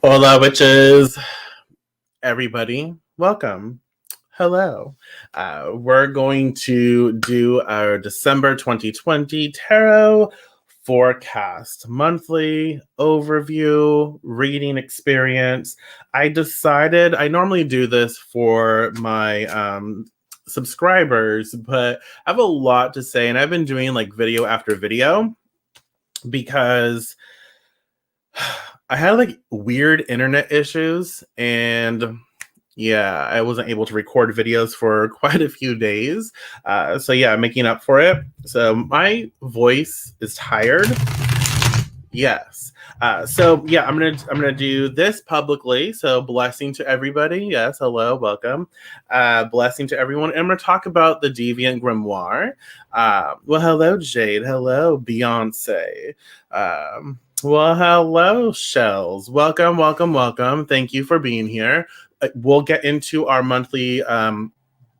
Hola, witches. Everybody, welcome. Hello. We're going to do our December 2020 tarot forecast monthly overview reading experience. I decided I normally do this for my subscribers, but I have a lot to say, and I've been doing like video after video because I had like weird internet issues, and yeah, I wasn't able to record videos for quite a few days. So yeah, I'm making up for it. So my voice is tired. Yes. So yeah, I'm gonna do this publicly. So blessing to everybody. Yes, hello, welcome. Blessing to everyone. And I'm gonna talk about the Deviant Grimoire. Well, hello, Jade. Hello, Beyonce. Well, hello, Shells. Welcome, welcome, welcome. Thank you for being here. We'll get into our monthly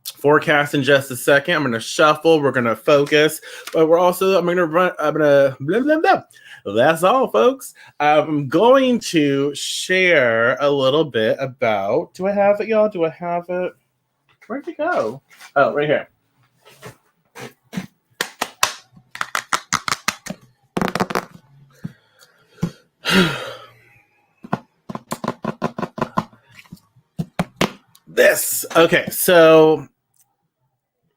forecast in just a second. I'm going to shuffle. We're going to focus, but I'm going to blah, blah, blah. That's all, folks. I'm going to share a little bit about, do I have it, y'all? Do I have it? Where'd it go? Oh, right here. This. Okay, so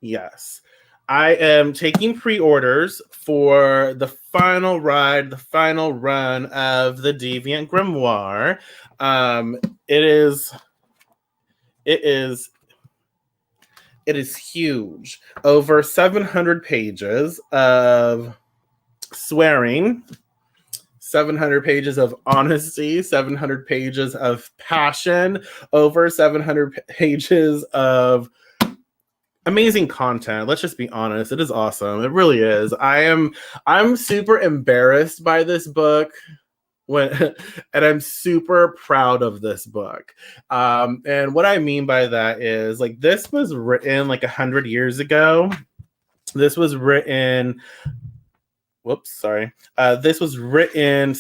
yes, I am taking pre-orders for the final ride, the final run of the Deviant Grimoire. It is huge. Over 700 pages of swearing, 700 pages of honesty, 700 pages of passion, over 700 pages of amazing content. Let's just be honest. It is awesome. It really is. I'm super embarrassed by this book and I'm super proud of this book. And what I mean by that is like this was written like 100 years ago. This was written this was written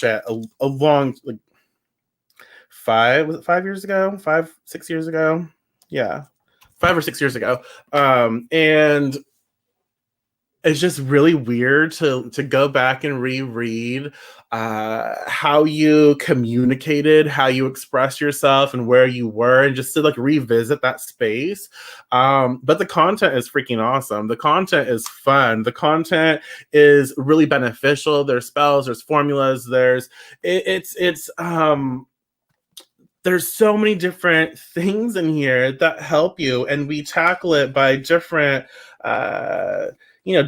a long, like 5 years ago, 6 years ago. Yeah, 5 or 6 years ago. And it's just really weird to go back and reread how you communicated, how you expressed yourself, and where you were, and just to like revisit that space. But the content is freaking awesome. The content is fun. The content is really beneficial. There's spells, there's formulas, there's so many different things in here that help you, and we tackle it by different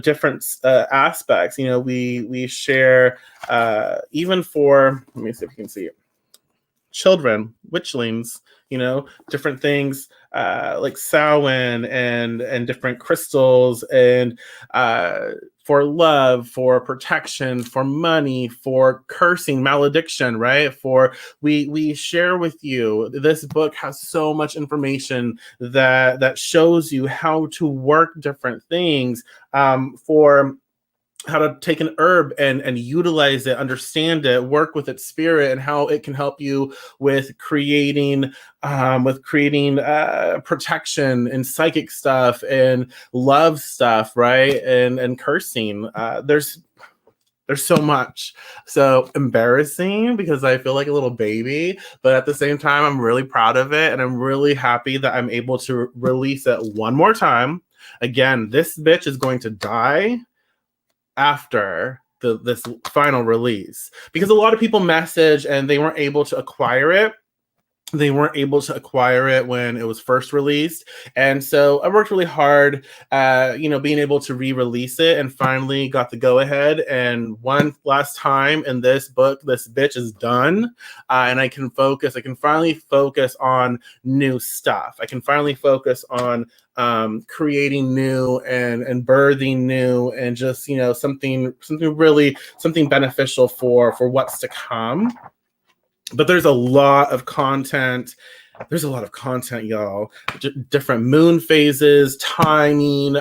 different aspects. We share even for, let me see if you can see it, children, witchlings, different things like Samhain and different crystals, and for love, for protection, for money, for cursing, malediction, right? We share with you. This book has so much information that shows you how to work different things, for how to take an herb and utilize it, understand it, work with its spirit, and how it can help you with creating protection and psychic stuff and love stuff, right? And cursing. There's so much. So embarrassing because I feel like a little baby, but at the same time, I'm really proud of it, and I'm really happy that I'm able to release it one more time. Again, this bitch is going to die after this final release, because a lot of people message and they weren't able to acquire it. They weren't able to acquire it when it was first released. And so I worked really hard, being able to re-release it, and finally got the go-ahead. And one last time in this book, this bitch is done. And I can finally focus on new stuff. I can finally focus on creating new and birthing new, and just, something beneficial for what's to come. But there's a lot of content. Y'all. Different moon phases, timing,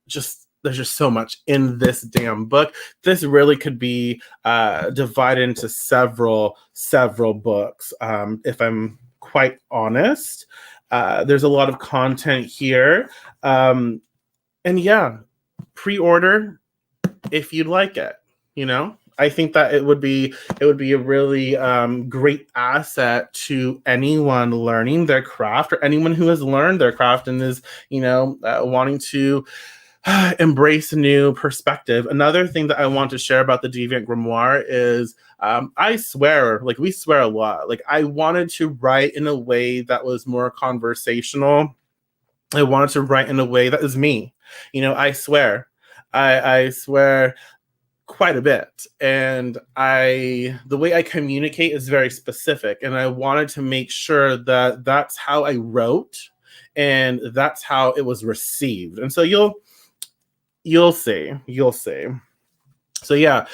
just there's just so much in this damn book. This really could be divided into several books. If I'm quite honest, there's a lot of content here. And yeah, pre-order if you'd like it, you know? I think that it would be a really great asset to anyone learning their craft, or anyone who has learned their craft and is, wanting to embrace a new perspective. Another thing that I want to share about the Deviant Grimoire is I swear, like we swear a lot. Like I wanted to write in a way that was more conversational. I wanted to write in a way that is me. I swear. I swear quite a bit, and the way I communicate is very specific, and I wanted to make sure that that's how I wrote and that's how it was received. And so you'll see. So yeah,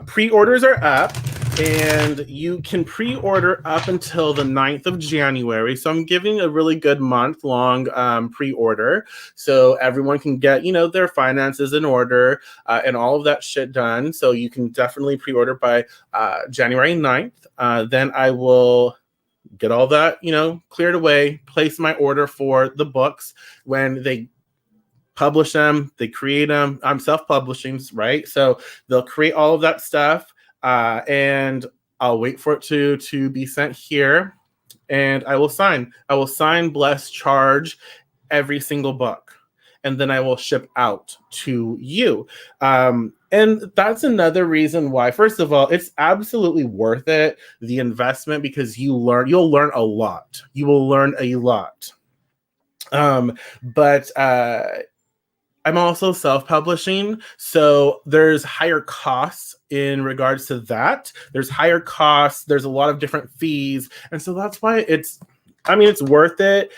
pre-orders are up, and you can pre-order up until the 9th of January. So I'm giving a really good month-long pre-order, so everyone can get, their finances in order and all of that shit done. So you can definitely pre-order by January 9th. Then I will get all that, cleared away, place my order for the books. When they publish them, they create them. I'm self-publishing, right? So they'll create all of that stuff, and I'll wait for it to be sent here, and I will sign, bless, charge every single book, and then I will ship out to you. And that's another reason why, first of all, it's absolutely worth it, the investment, because you'll learn a lot. You will learn a lot. But I'm also self-publishing, so there's higher costs in regards to that. There's higher costs. There's a lot of different fees, and so that's why it's worth it.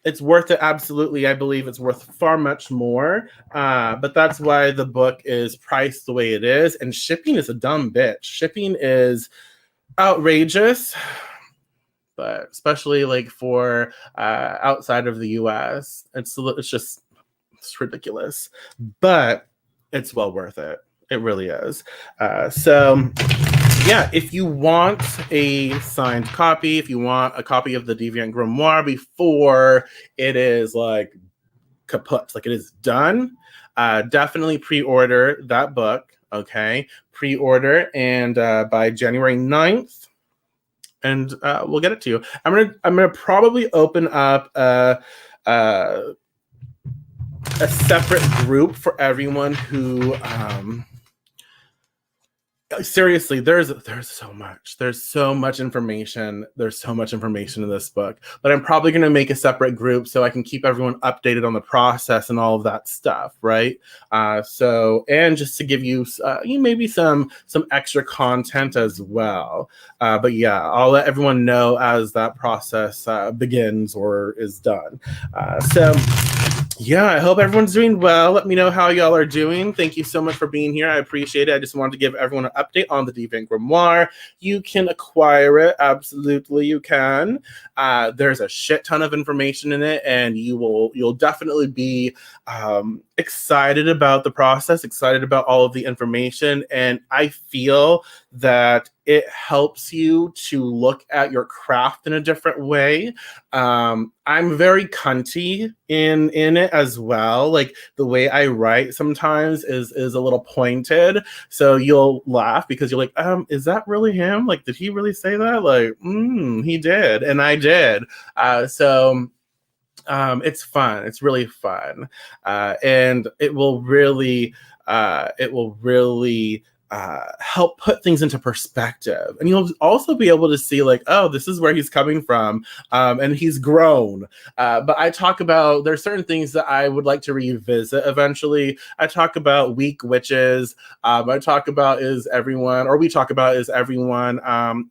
It's worth it, absolutely. I believe it's worth far much more, but that's why the book is priced the way it is. And shipping is a dumb bitch. Shipping is outrageous, but especially like for outside of the US, it's ridiculous, but it's well worth it. It really is. So yeah, if you want a signed copy, if you want a copy of the Deviant Grimoire before it is like kaput, like it is done, definitely pre-order that book. Okay, pre-order, and by January 9th, and we'll get it to you. I'm gonna probably open up a separate group for everyone who seriously, there's so much information. There's so much information in this book, but I'm probably going to make a separate group so I can keep everyone updated on the process and all of that stuff, right? So, and just to give you maybe some extra content as well. But yeah, I'll let everyone know as that process begins or is done. So yeah, I hope everyone's doing well. Let me know how y'all are doing. Thank you so much for being here. I appreciate it. I just wanted to give everyone an update on the Deviant Grimoire. You can acquire it. Absolutely, you can. There's a shit ton of information in it, and you'll definitely be excited about the process, excited about all of the information, and I feel that it helps you to look at your craft in a different way. I'm very cunty in it as well. Like the way I write sometimes is a little pointed. So you'll laugh because you're like, is that really him? Like, did he really say that? Like, he did, and I did. So it's fun. It's really fun, and it will really help put things into perspective. And you'll also be able to see like, oh, this is where he's coming from, and he's grown. But I talk about, there's certain things that I would like to revisit eventually. I talk about weak witches. We talk about is everyone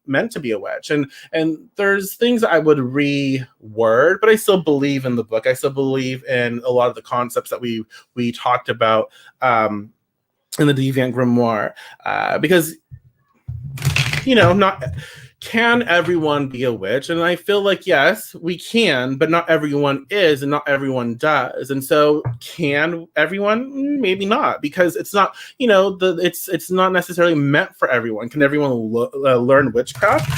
meant to be a witch? And there's things I would reword, but I still believe in the book. I still believe in a lot of the concepts that we talked about in the Deviant Grimoire, because not can everyone be a witch? And I feel like, yes, we can, but not everyone is and not everyone does. And so can everyone? Maybe not, because it's not, it's not necessarily meant for everyone. Can everyone learn witchcraft?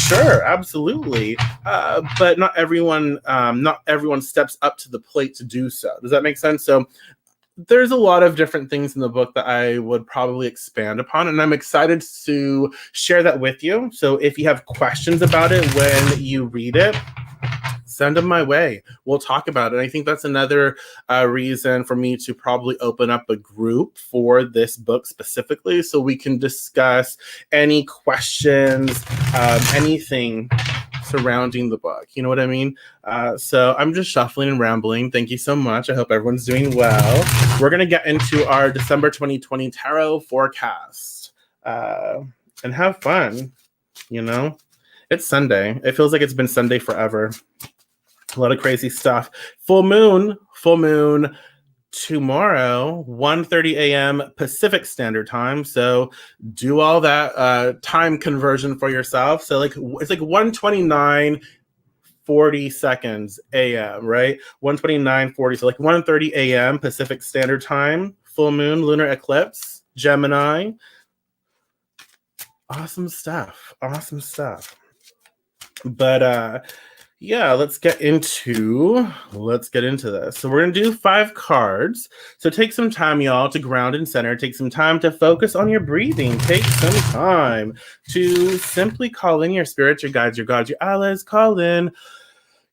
Sure, absolutely. But not everyone steps up to the plate to do so. Does that make sense? So there's a lot of different things in the book that I would probably expand upon, and I'm excited to share that with you. So if you have questions about it when you read it, send them my way. We'll talk about it. And I think that's another reason for me to probably open up a group for this book specifically, so we can discuss any questions, anything surrounding the book. You know what I mean? So I'm just shuffling and rambling. Thank you so much. I hope everyone's doing well. We're going to get into our December 2020 tarot forecast and have fun. It's Sunday. It feels like it's been Sunday forever. A lot of crazy stuff. Full moon tomorrow, 1:30 a.m. Pacific Standard Time. So do all that time conversion for yourself. So it's like 1:29:40 seconds a.m., right? 1:29:40. So like 1:30 a.m. Pacific Standard Time. Full moon, lunar eclipse, Gemini. Awesome stuff. But yeah, let's get into this. So we're going to do 5 cards. So take some time, y'all, to ground and center. Take some time to focus on your breathing. Take some time to simply call in your spirit, your guides, your gods, your allies. Call in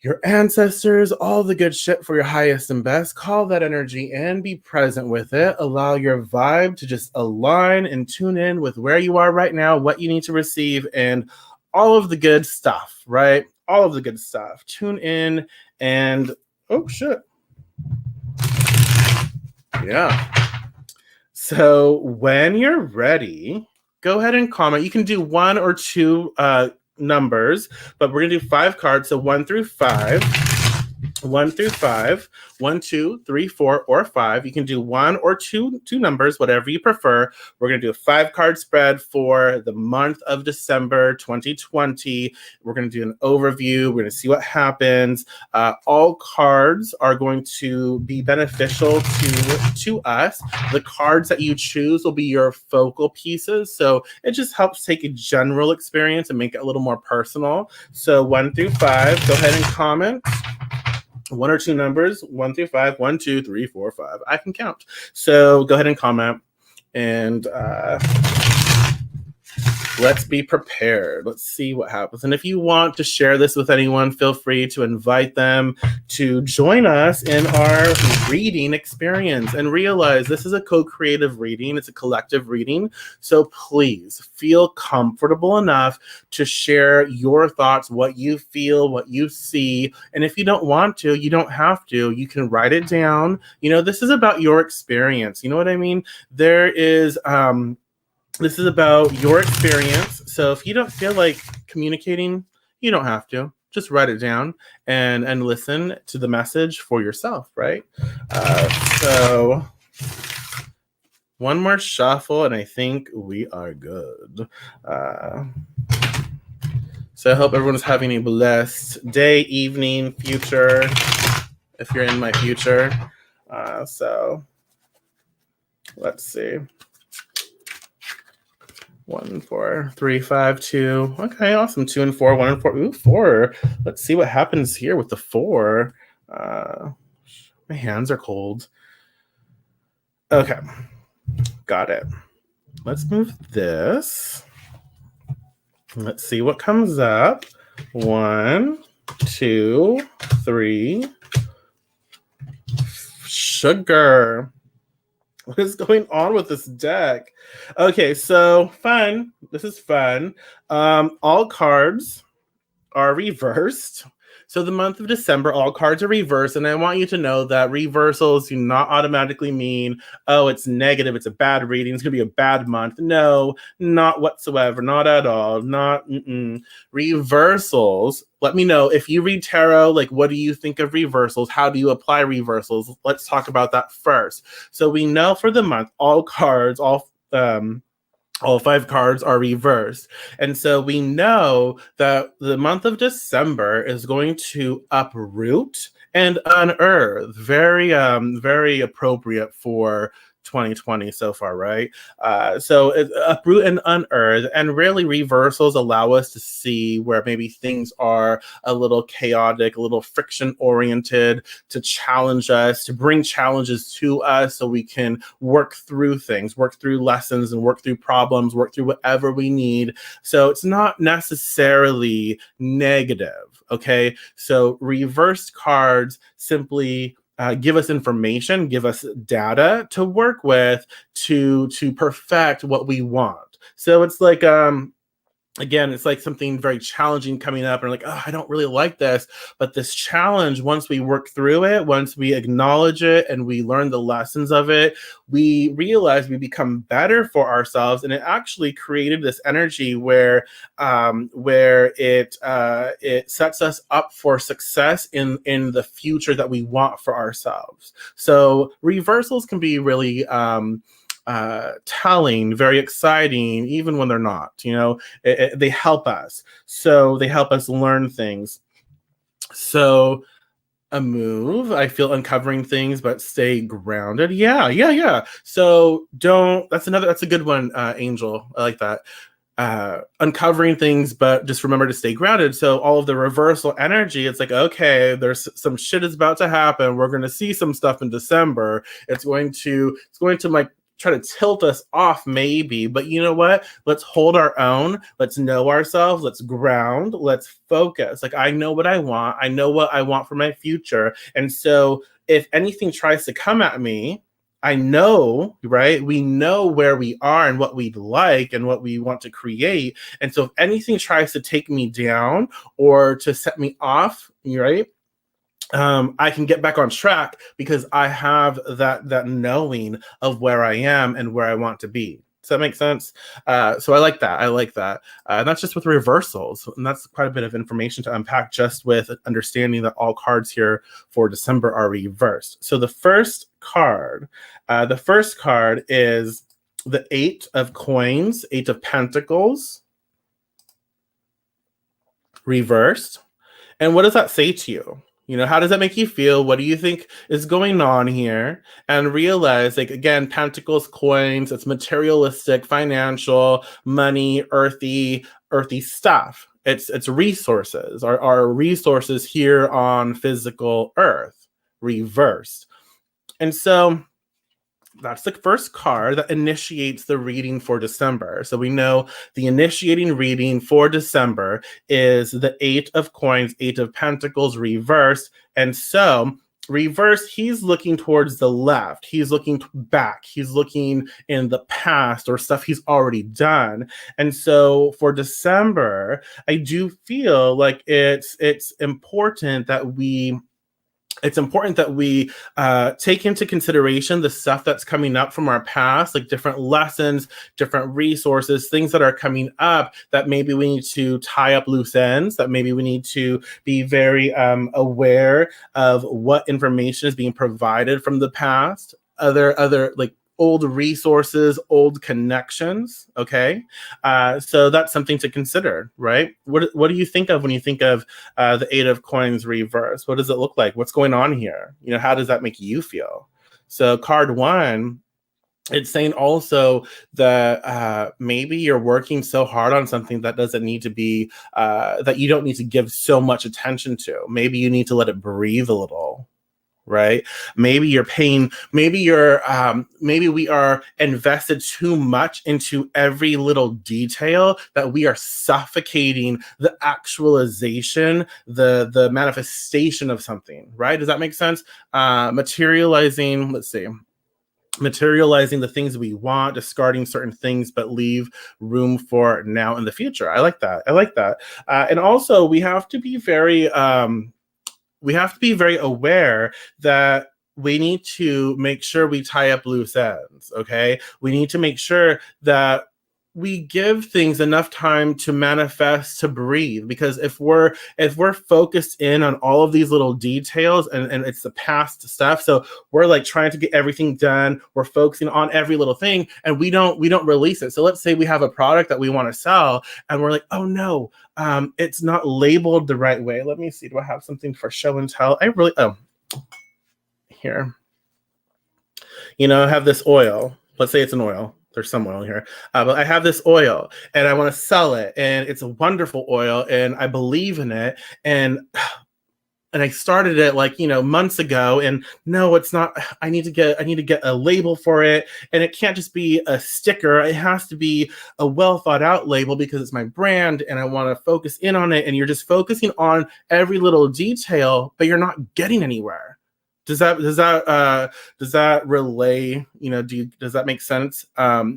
your ancestors, all the good shit for your highest and best. Call that energy and be present with it. Allow your vibe to just align and tune in with where you are right now, what you need to receive, and all of the good stuff, right? All of the good stuff. Tune in and, oh shit. Yeah. So when you're ready, go ahead and comment. You can do 1 or 2 numbers, but we're going to do 5 cards. So 1 through 5. 1 through 5, 1, 2, 3, 4, or 5. You can do 1 or 2 numbers, whatever you prefer. We're going to do a 5-card spread for the month of December 2020. We're going to do an overview. We're going to see what happens. All cards are going to be beneficial to us. The cards that you choose will be your focal pieces. So it just helps take a general experience and make it a little more personal. So 1 through 5, go ahead and comment. 1 or 2 numbers, 1 through 5, 1, 2, 3, 4, 5. I can count. So go ahead and comment, and let's be prepared. Let's see what happens. And if you want to share this with anyone, feel free to invite them to join us in our reading experience, and realize this is a co-creative reading. It's a collective reading. So please feel comfortable enough to share your thoughts, what you feel, what you see. And if you don't want to, you don't have to. You can write it down. This is about your experience. You know what I mean? This is about your experience. So if you don't feel like communicating, you don't have to. Just write it down and listen to the message for yourself, right? So one more shuffle, and I think we are good. So I hope everyone's having a blessed day, evening, future, if you're in my future. So let's see. 1, 4, 3, 5, 2. Okay, awesome. 2 and 4, 1 and 4. Ooh, 4. Let's see what happens here with the 4. My hands are cold. Okay, got it. Let's move this. Let's see what comes up. 1, 2, 3. Sugar. What is going on with this deck? Okay, so fun. This is fun. All cards are reversed. So the month of December, all cards are reversed. And I want you to know that reversals do not automatically mean, oh, it's negative, it's a bad reading, it's going to be a bad month. No, not whatsoever. Not at all. Reversals. Let me know if you read tarot, like, what do you think of reversals? How do you apply reversals? Let's talk about that first. So we know for the month, all cards, all All 5 cards are reversed. And so we know that the month of December is going to uproot and unearth. Very appropriate for 2020 so far, right? So uproot and unearth, and really reversals allow us to see where maybe things are a little chaotic, a little friction oriented, to challenge us, to bring challenges to us so we can work through things, work through lessons, and work through problems, work through whatever we need. So it's not necessarily negative, okay? So reversed cards simply give us information, give us data to work with to perfect what we want. So it's like again, it's like something very challenging coming up, and like, oh, I don't really like this. But this challenge, once we work through it, once we acknowledge it and we learn the lessons of it, we realize we become better for ourselves. And it actually created this energy where it sets us up for success in the future that we want for ourselves. So reversals can be really telling, very exciting, even when they're not. They help us. So they help us learn things. So a move, I feel uncovering things, but stay grounded. Yeah. So that's a good one, Angel. I like that. Uncovering things, but just remember to stay grounded. So all of the reversal energy, it's like, okay, there's some shit is about to happen. We're going to see some stuff in December. It's going to like try to tilt us off maybe, but you know what? Let's hold our own. Let's know ourselves. Let's ground. Let's focus. Like, I know what I want. I know what I want for my future. And so if anything tries to come at me, I know, right? We know where we are and what we'd like and what we want to create. And so if anything tries to take me down or to set me off, right? I can get back on track because I have that knowing of where I am and where I want to be. Does that make sense? So I like that. And that's just with reversals. And that's quite a bit of information to unpack just with understanding that all cards here for December are reversed. So the first card is the 8 of Coins, 8 of Pentacles, reversed. And what does that say to you? How does that make you feel? What do you think is going on here? And realize, like, again, Pentacles, coins, it's materialistic, financial, money, earthy stuff. It's resources, our resources here on physical earth, reversed. And so that's the first card that initiates the reading for December. So we know the initiating reading for December is the 8 of Coins, 8 of Pentacles reversed. And so reverse, he's looking towards the left. He's looking back. He's looking in the past or stuff he's already done. And so for December, I do feel like it's important that we take into consideration the stuff that's coming up from our past, like different lessons, different resources, things that are coming up that maybe we need to tie up loose ends, that maybe we need to be very aware of what information is being provided from the past, other like old resources, old connections. Okay. So that's something to consider, right? What do you think of when you think of the 8 of Coins reverse? What does it look like? What's going on here? How does that make you feel? So card 1, it's saying also that maybe you're working so hard on something that doesn't need to be, that you don't need to give so much attention to. Maybe you need to let it breathe a little. Right? Maybe we are invested too much into every little detail that we are suffocating the actualization, the manifestation of something, right? Does that make sense? Materializing the things we want, discarding certain things, but leave room for now in the future. I like that. And also we have to be very aware that we need to make sure we tie up loose ends, okay? We need to make sure that we give things enough time to manifest, to breathe, because if we're focused in on all of these little details, and it's the past stuff, so we're like trying to get everything done, we're focusing on every little thing, and we don't release it. So let's say we have a product that we want to sell, and we're like, oh no, it's not labeled the right way. Let me see, do I have something for show and tell? Here, I have this oil. Let's say it's an oil. There's some oil here. But I have this oil and I want to sell it. And it's a wonderful oil and I believe in it. And I started it like, months ago, and no, it's not. I need to get a label for it. And it can't just be a sticker. It has to be a well thought out label because it's my brand and I want to focus in on it. And you're just focusing on every little detail, but you're not getting anywhere. Does that relay? Does that make sense?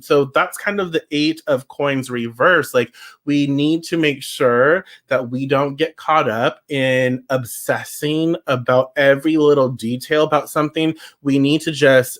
So that's kind of the 8 of coins reverse. Like, we need to make sure that we don't get caught up in obsessing about every little detail about something. We need to just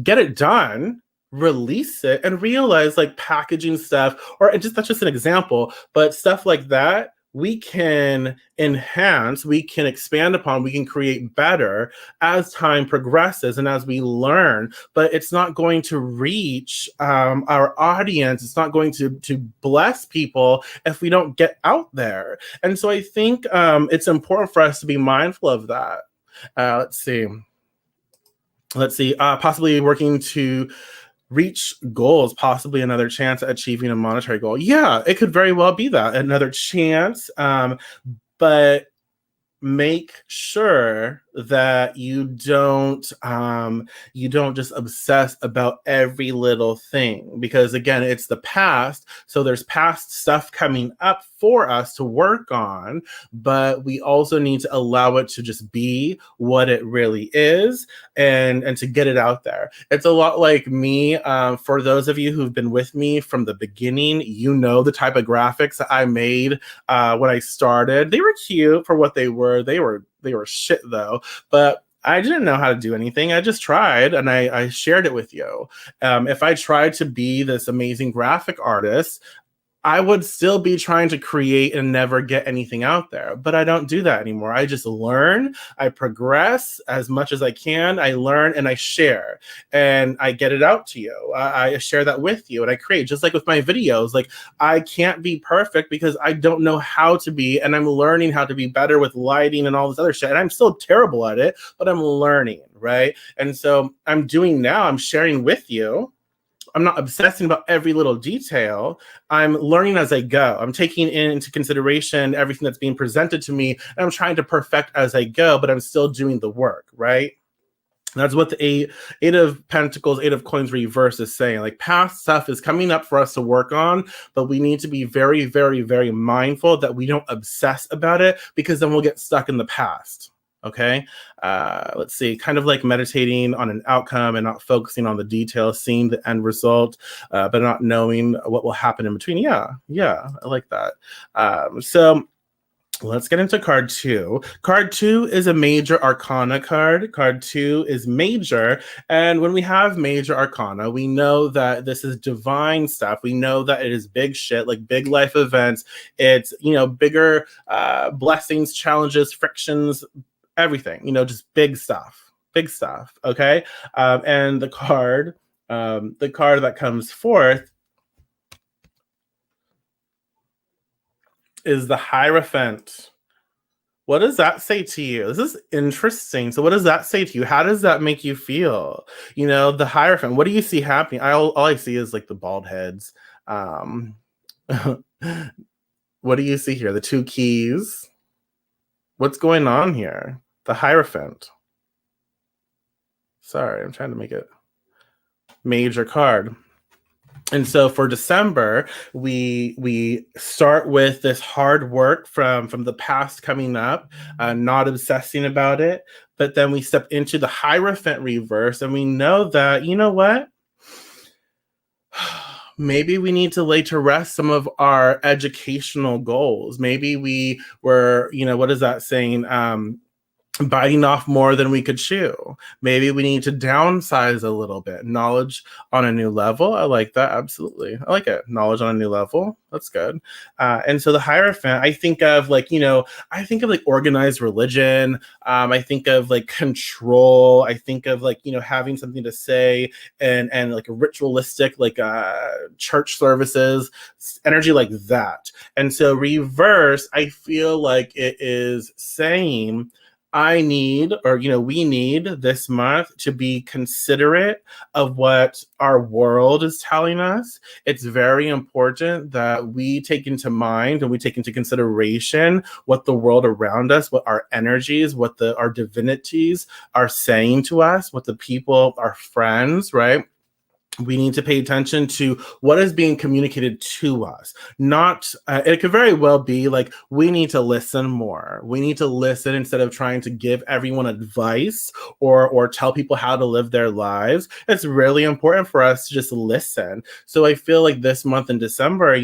get it done, release it, and realize, like, packaging stuff, or that's just an example, but stuff like that we can enhance, we can expand upon, we can create better as time progresses and as we learn. But it's not going to reach our audience. It's not going to bless people if we don't get out there. And so I think it's important for us to be mindful of that. Let's see. Possibly working to reach goals, possibly another chance at achieving a monetary goal. Yeah, it could very well be that, another chance. But make sure that you don't just obsess about every little thing, because again, it's the past, so there's past stuff coming up for us to work on, but we also need to allow it to just be what it really is, and to get it out there. It's a lot like me. For those of you who've been with me from the beginning, the type of graphics that I made when I started. They were cute for what they were. They were shit though, but I didn't know how to do anything. I just tried and I shared it with you. If I tried to be this amazing graphic artist, I would still be trying to create and never get anything out there. But I don't do that anymore. I just learn, I progress as much as I can. I learn and I share and I get it out to you. I share that with you and I create, just like with my videos. Like, I can't be perfect because I don't know how to be, and I'm learning how to be better with lighting and all this other shit. And I'm still terrible at it, but I'm learning, right? And so I'm sharing with you. I'm not obsessing about every little detail. I'm learning as I go. I'm taking into consideration everything that's being presented to me, and I'm trying to perfect as I go, but I'm still doing the work, right? That's what the eight of Pentacles, 8 of Coins reverse is saying. Like, past stuff is coming up for us to work on, but we need to be very, very, very mindful that we don't obsess about it, because then we'll get stuck in the past. Okay, let's see, kind of like meditating on an outcome and not focusing on the details, seeing the end result, but not knowing what will happen in between. Yeah, I like that. So let's get into card 2. Card 2 is a major arcana card. Card 2 is major. And when we have major arcana, we know that this is divine stuff. We know that it is big shit, like big life events. It's, bigger blessings, challenges, frictions, everything, just big stuff. Okay. And the card that comes forth is the Hierophant. What does that say to you? This is interesting. So what does that say to you? How does that make you feel? The Hierophant, what do you see happening? All I see is like the bald heads. What do you see here? The 2 keys. What's going on here? The Hierophant. Sorry, I'm trying to make it major card. And so for December, we start with this hard work from the past coming up, not obsessing about it. But then we step into the Hierophant reverse, and we know that, what? Maybe we need to lay to rest some of our educational goals. Maybe we were, what is that saying? biting off more than we could chew. Maybe we need to downsize a little bit. Knowledge on a new level. I like that. Absolutely. I like it. Knowledge on a new level. That's good. And so the Hierophant, I think of like, I think of like organized religion. I think of like control. I think of like, having something to say and like ritualistic, like church services, energy like that. And so reverse, I feel like it is saying, I need, or we need this month to be considerate of what our world is telling us. It's very important that we take into mind and we take into consideration what the world around us, what our energies, what our divinities are saying to us, what the people, our friends, right? We need to pay attention to what is being communicated to us. Not, it could very well be like, we need to listen more. We need to listen instead of trying to give everyone advice or tell people how to live their lives. It's really important for us to just listen. So I feel like this month in December,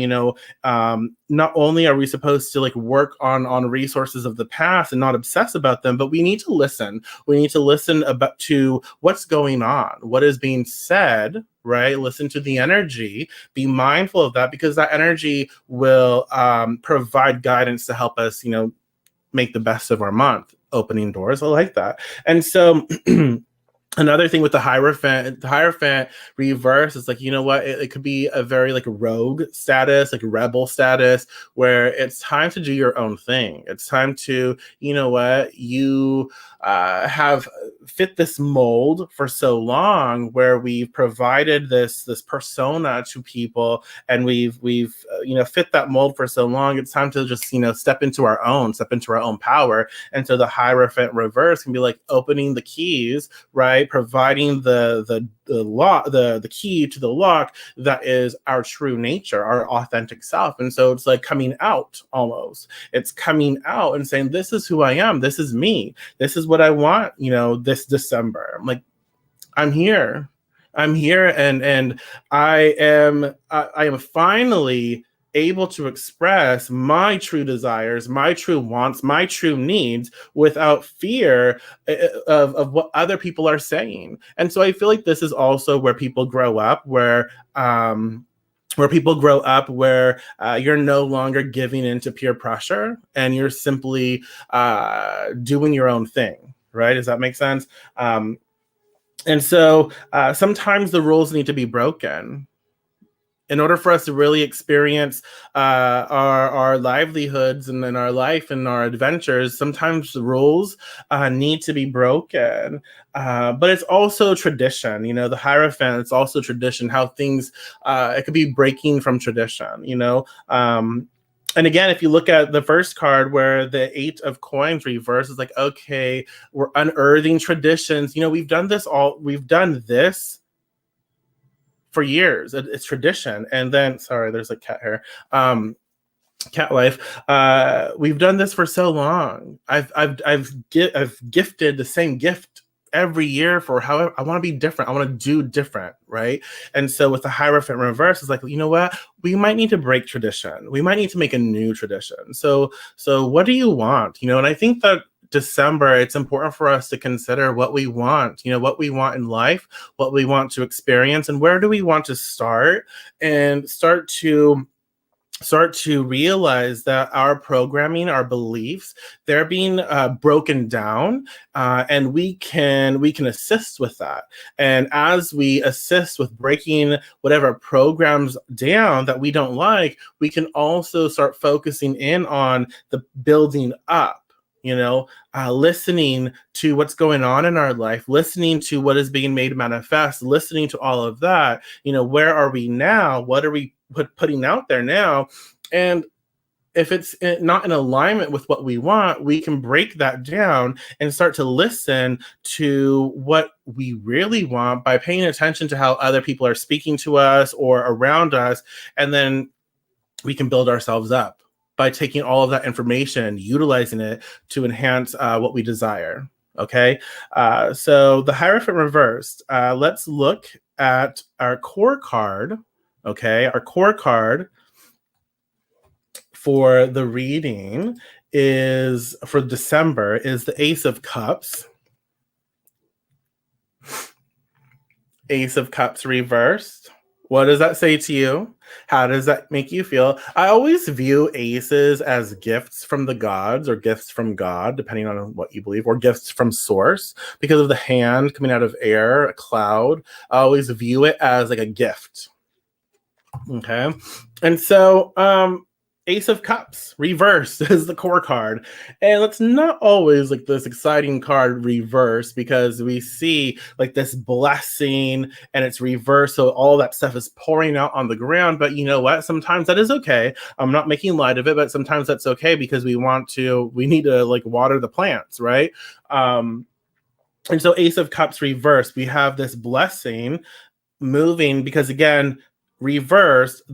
not only are we supposed to like work on resources of the past and not obsess about them, but we need to listen. We need to listen to what's going on, what is being said, right? Listen to the energy, be mindful of that, because that energy will provide guidance to help us, make the best of our month, opening doors. I like that. And so another thing with the Hierophant reverse is like, it could be a very like rogue status, like rebel status, where it's time to do your own thing. It's time to, you have fit this mold for so long, where we've provided this persona to people, and we've fit that mold for so long. It's time to just step into our own power. And so the Hierophant reverse can be like opening the keys, right? Providing the lock, the key to the lock that is our true nature, our authentic self. And so it's like coming out almost. It's coming out and saying, this is who I am. This is me. This is what I want, this December. I'm like, I'm here. And I am finally able to express my true desires, my true wants, my true needs without fear of what other people are saying. And so I feel like this is also where people grow up, where you're no longer giving into peer pressure and you're simply doing your own thing, right? Does that make sense? And so sometimes the rules need to be broken in order for us to really experience our livelihoods and our life and our adventures. Sometimes the rules need to be broken, but it's also tradition. The Hierophant, it's also tradition, how things, it could be breaking from tradition, and again, if you look at the first card where the 8 of coins reverse is like, okay, we're unearthing traditions. We've done this for years. It's tradition. And then, sorry, there's a cat here. Cat life. We've done this for so long. I've gifted the same gift every year for however I want to be different. I want to do different, right? And so with the Hierophant reverse, it's like, you know what? We might need to break tradition. We might need to make a new tradition. So what do you want? And I think that December, it's important for us to consider what we want, what we want in life, what we want to experience, and where do we want to start, and start to realize that our programming, our beliefs, they're being broken down, and we can assist with that. And as we assist with breaking whatever programs down that we don't like, we can also start focusing in on the building up. Listening to what's going on in our life, listening to what is being made manifest, listening to all of that. Where are we now? What are we putting out there now? And if it's not in alignment with what we want, we can break that down and start to listen to what we really want by paying attention to how other people are speaking to us or around us. And then we can build ourselves up by taking all of that information and utilizing it to enhance what we desire. Okay. So the Hierophant reversed. Let's look at our core card. Okay. Our core card for the reading is for December is the Ace of Cups. Ace of Cups reversed. What does that say to you? How does that make you feel? I always view aces as gifts from the gods or gifts from God, depending on what you believe, or gifts from source because of the hand coming out of air, a cloud. I always view it as like a gift. Okay. And so Ace of Cups reversed is the core card. And it's not always like this exciting card reverse because we see like this blessing and it's reversed. So all that stuff is pouring out on the ground. But you know what? Sometimes that is okay. I'm not making light of it, but sometimes that's okay because we need to like water the plants, right? And so Ace of Cups reversed, we have this blessing moving because again, reversed,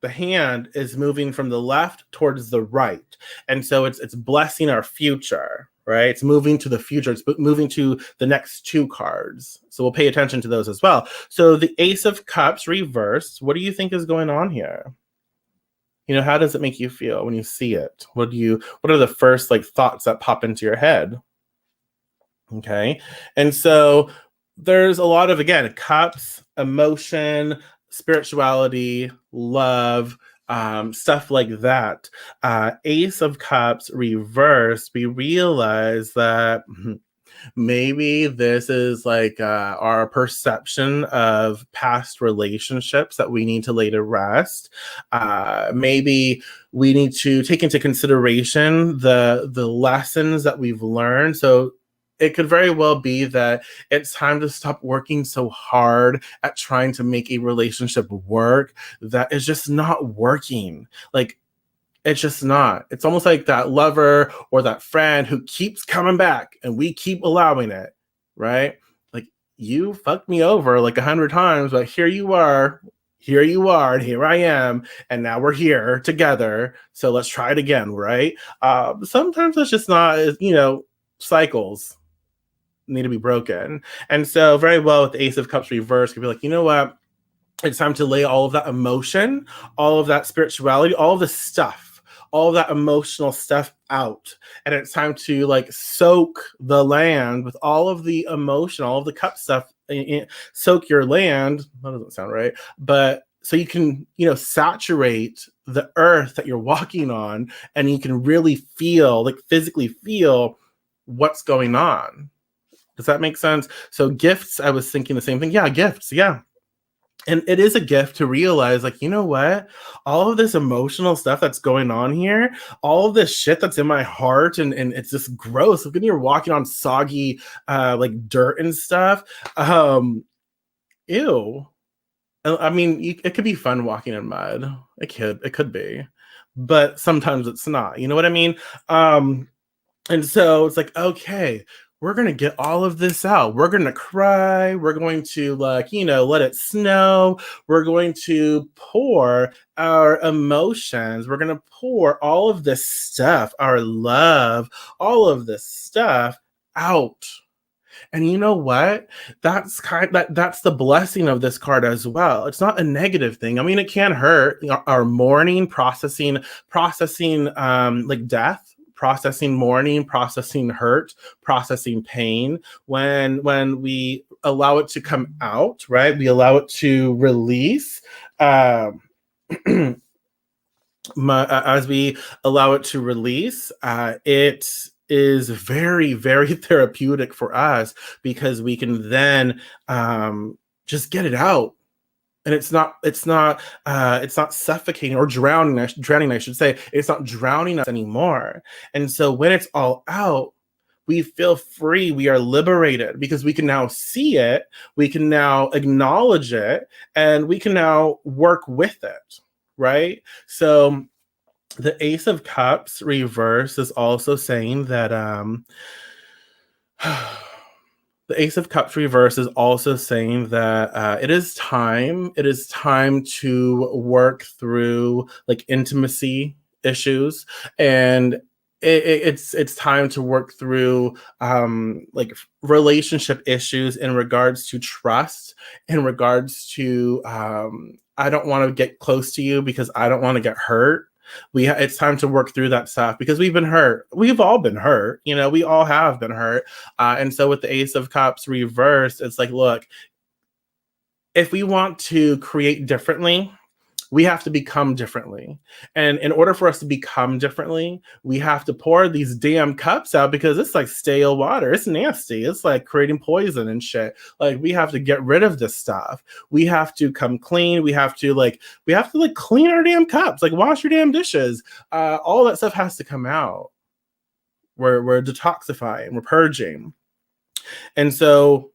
the hand is moving from the left towards the right, and so it's blessing our future, right? It's moving to the future. It's moving to the next two cards, so we'll pay attention to those as well. So the Ace of Cups reversed, what do you think is going on here? You know, how does it make you feel when you see it? What are the first like thoughts that pop into your head? Okay, and so there's a lot of, again, cups, emotion, spirituality, love, stuff like that. Ace of Cups reversed, we realize that maybe this is like our perception of past relationships that we need to lay to rest. Maybe we need to take into consideration the lessons that we've learned. So it could very well be that it's time to stop working so hard at trying to make a relationship work that is just not working. Like, it's just not. It's almost like that lover or that friend who keeps coming back and we keep allowing it, right? Like, you fucked me over like 100 times, but here you are, and here I am, and now we're here together. So let's try it again, right? Sometimes it's just not, cycles need to be broken. And so very well with the Ace of Cups reversed, could be like, you know what? It's time to lay all of that emotion, all of that spirituality, all of the stuff, all of that emotional stuff out. And it's time to like soak the land with all of the emotion, all of the cup stuff, soak your land. That doesn't sound right. But so you can, saturate the earth that you're walking on and you can really feel, like physically feel what's going on. Does that make sense? So gifts, I was thinking the same thing. Yeah, gifts. Yeah. And it is a gift to realize, like, you know what? All of this emotional stuff that's going on here, all of this shit that's in my heart, and it's just gross. Look, when you're walking on soggy, like dirt and stuff. Ew. I mean, it could be fun walking in mud. It could be, but sometimes it's not. You know what I mean? And so it's like, okay, we're going to get all of this out. We're going to cry. We're going to let it snow. We're going to pour our emotions. We're going to pour all of this stuff, our love, all of this stuff out. And you know what? That's the blessing of this card as well. It's not a negative thing. I mean, it can hurt. Our mourning, processing like death, processing mourning, processing hurt, processing pain. When we allow it to come out, right? We allow it to release. As we allow it to release, it is very, very therapeutic for us because we can then just get it out. And it's not suffocating or drowning, I should say. It's not drowning us anymore. And so when it's all out, we feel free, we are liberated because we can now see it, we can now acknowledge it, and we can now work with it, right? So the Ace of Cups reverse is also saying that the Ace of Cups reverse is also saying that it is time to work through like intimacy issues, and it's time to work through like relationship issues in regards to trust, in regards to I don't want to get close to you because I don't want to get hurt. It's time to work through that stuff because we've been hurt. We've all been hurt. We all have been hurt. And so with the Ace of Cups reversed, it's like, look, if we want to create differently, we have to become differently. And in order for us to become differently, we have to pour these damn cups out because it's like stale water. It's nasty. It's like creating poison and shit. Like, we have to get rid of this stuff. We have to come clean. We have to clean our damn cups, like wash your damn dishes. All that stuff has to come out. We're detoxifying, we're purging. And so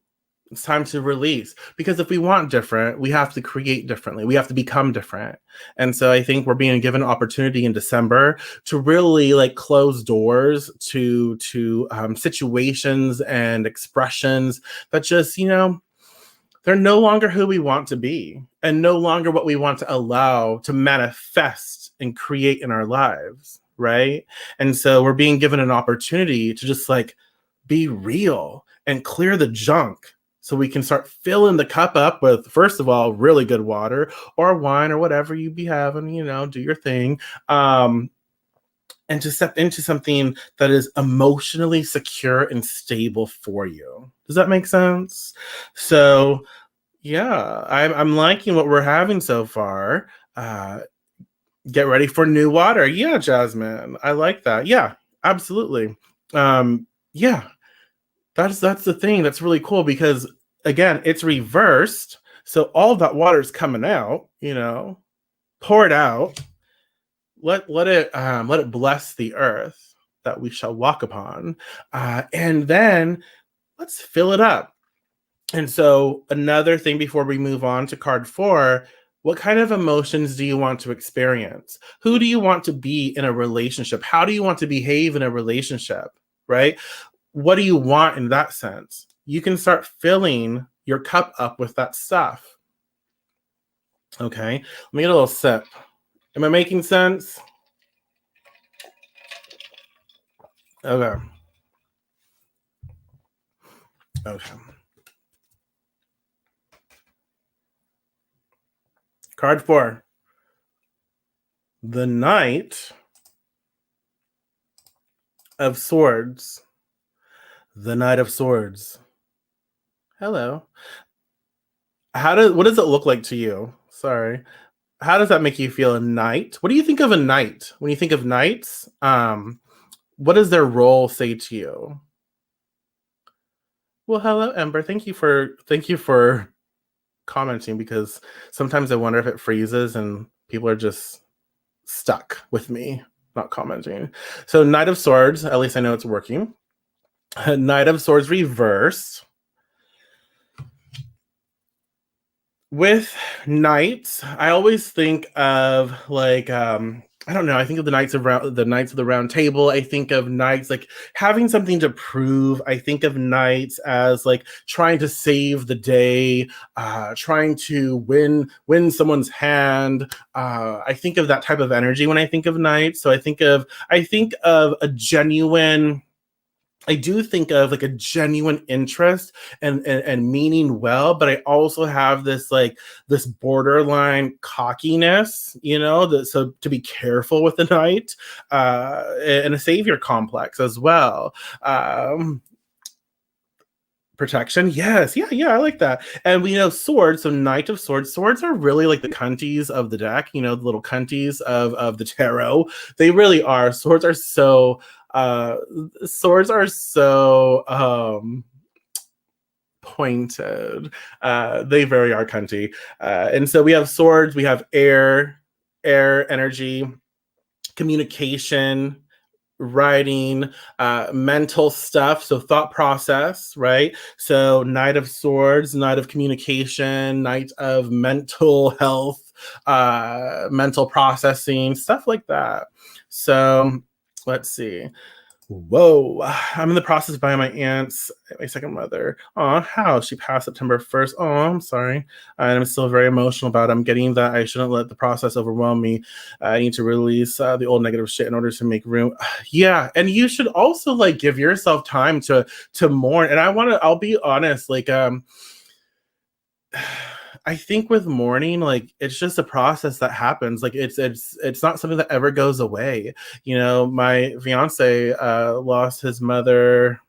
it's time to release, because if we want different, we have to create differently. We have to become different. And so I think we're being given an opportunity in December to really like close doors to situations and expressions that just, they're no longer who we want to be and no longer what we want to allow to manifest and create in our lives. Right. And so we're being given an opportunity to just like be real and clear the junk, so we can start filling the cup up with, first of all, really good water or wine or whatever you be having, do your thing. And to step into something that is emotionally secure and stable for you. Does that make sense? So, yeah, I'm liking what we're having so far. Get ready for new water. Yeah, Jasmine. I like that. Yeah, absolutely. Yeah. That's the thing that's really cool, because again, it's reversed. So all of that water is coming out, pour it out. Let it bless the earth that we shall walk upon. And then let's fill it up. And so another thing before we move on to card 4, what kind of emotions do you want to experience? Who do you want to be in a relationship? How do you want to behave in a relationship, right? What do you want in that sense? You can start filling your cup up with that stuff. Okay, let me get a little sip. Am I making sense? Okay. Card 4. The Knight of Swords. The Knight of Swords. Hello. What does it look like to you? Sorry. How does that make you feel? A knight? What do you think of a knight? When you think of knights, what does their role say to you? Well, hello, Ember. Thank you for commenting, because sometimes I wonder if it freezes and people are just stuck with me not commenting. So Knight of Swords, at least I know it's working. Knight of Swords reversed. With knights, I always think of like I don't know. I think of the Knights of the Round Table. I think of knights like having something to prove. I think of knights as like trying to save the day, trying to win someone's hand. I think of that type of energy when I think of knights. So I think of a genuine. I do think of like a genuine interest and meaning well, but I also have this borderline cockiness, so to be careful with the knight, and a savior complex as well. Protection, yes, yeah, I like that. And we know swords, so Knight of Swords. Swords are really like the cunties of the deck, the little cunties of the tarot. They really are. Swords are so pointed. They very are cunty. And so we have swords, we have air energy, communication, writing, mental stuff, so thought process, right? So Knight of Swords, Knight of Communication, Knight of Mental Health, mental processing, stuff like that. So let's see. Whoa, I'm in the process of buying my aunt's, my second mother. House. She passed September 1st. I'm sorry. And I'm still very emotional about it. I'm getting that I shouldn't let the process overwhelm me. I need to release the old negative shit in order to make room. Yeah, and you should also like give yourself time to mourn. And I'll be honest, like I think with mourning, like it's just a process that happens. Like it's not something that ever goes away. You know, my fiance lost his mother.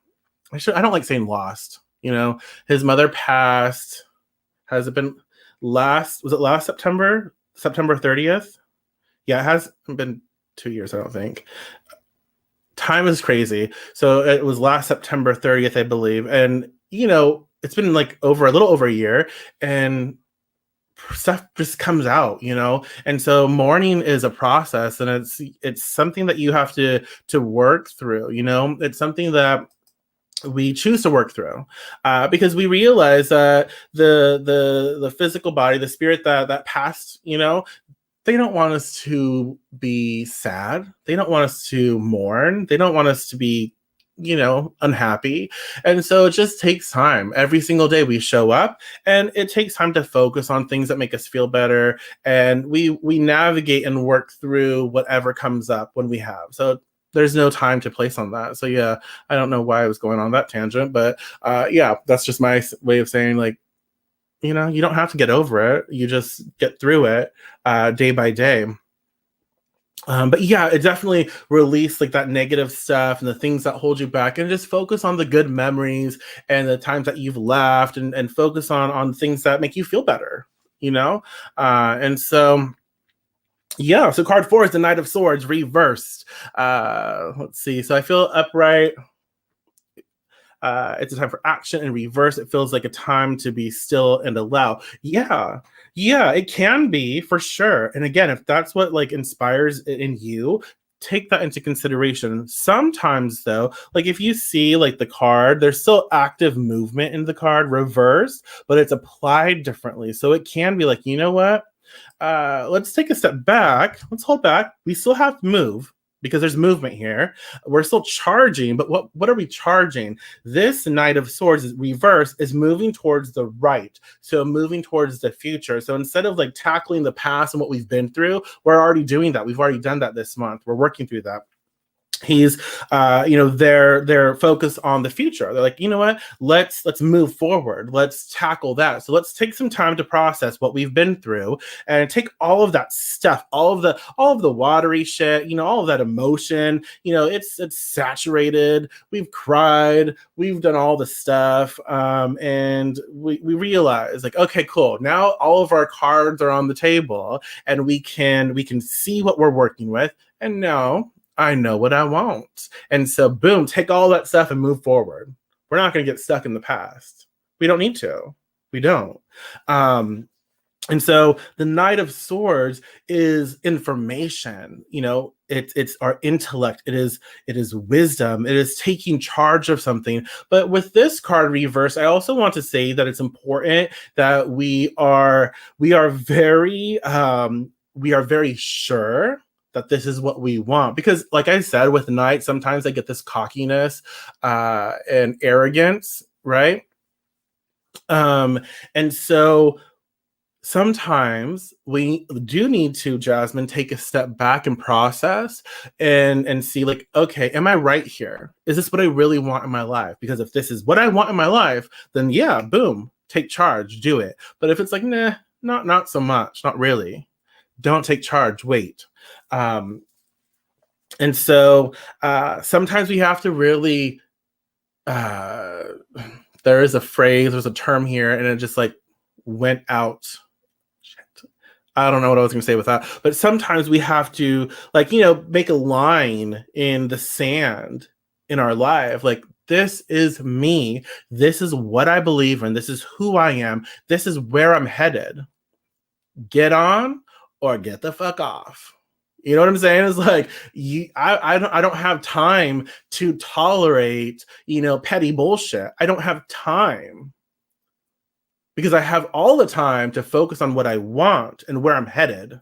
I don't like saying lost. You know, his mother passed. Has it been last? Was it last September? September 30th? Yeah, it has been 2 years. I don't think. Time is crazy. So it was last September 30th, I believe, and you know, it's been like over a little over a year, and stuff just comes out, you know. And so mourning is a process, and it's something that you have to work through, you know. It's something that we choose to work through because we realize that the physical body, the spirit that passed, you know, they don't want us to be sad, they don't want us to mourn, they don't want us to be, you know, unhappy. And so it just takes time. Every single day we show up, and it takes time to focus on things that make us feel better, and we navigate and work through whatever comes up when we have. So there's no time to place on that. So yeah, I don't know why I was going on that tangent, but yeah, that's just my way of saying, like, you know, you don't have to get over it, you just get through it day by day. But yeah, it definitely release like that negative stuff and the things that hold you back, and just focus on the good memories and the times that you've laughed, and focus on things that make you feel better, you know. And so yeah, so card 4 is the Knight of Swords reversed. Let's see. So I feel upright. It's a time for action. In reverse, it feels like a time to be still and allow. Yeah, it can be for sure. And again, if that's what like inspires it in you, take that into consideration. Sometimes though, like if you see like the card, there's still active movement in the card reversed, but it's applied differently. So it can be like, you know what? Let's take a step back. Let's hold back. We still have to move because there's movement here. We're still charging, but what are we charging? This Knight of Swords is reverse, is moving towards the right. So moving towards the future. So instead of like tackling the past and what we've been through, we're already doing that. We've already done that this month. We're working through that. He's you know, they're focused on the future. They're like, you know what, let's move forward, let's tackle that. So let's take some time to process what we've been through, and take all of that stuff, all of the watery shit, you know, all of that emotion, you know, it's saturated, we've cried, we've done all the stuff, and we realize like, okay, cool, now all of our cards are on the table, and we can see what we're working with, and now I know what I want. And so, boom, take all that stuff and move forward. We're not going to get stuck in the past. We don't need to. We don't. And so the Knight of Swords is information. You know, it's our intellect. It is wisdom. It is taking charge of something. But with this card reverse, I also want to say that it's important that we are very sure that this is what we want, because like I said, with Knight, sometimes I get this cockiness and arrogance, right? And so sometimes we do need to, Jasmine, take a step back and process and see like, okay, am I right here? Is this what I really want in my life? Because if this is what I want in my life, then yeah, boom, take charge, do it. But if it's like, nah, not so much, not really, don't take charge, wait. And so sometimes we have to really, there is a phrase, there's a term here, and it just like went out. Shit. I don't know what I was going to say with that, but sometimes we have to, like, you know, make a line in the sand in our life. Like, this is me. This is what I believe in. This is who I am. This is where I'm headed. Get on or get the fuck off. You know what I'm saying? It's like, I don't have time to tolerate, you know, petty bullshit. I don't have time, because I have all the time to focus on what I want and where I'm headed.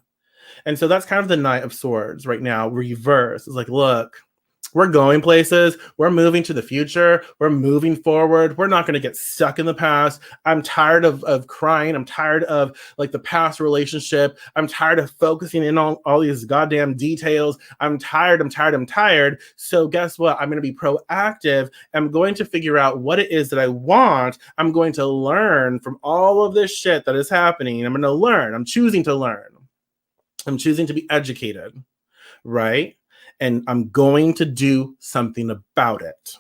And so that's kind of the Knight of Swords right now, reverse. It's like, look, We're going places. We're moving to the future. We're moving forward. We're not going to get stuck in the past. I'm tired of crying. I'm tired of like the past relationship. I'm tired of focusing in on all these goddamn details. I'm tired. I'm tired. I'm tired. So guess what? I'm going to be proactive. I'm going to figure out what it is that I want. I'm going to learn from all of this shit that is happening. I'm going to learn. I'm choosing to learn. I'm choosing to be educated, right? And I'm going to do something about it.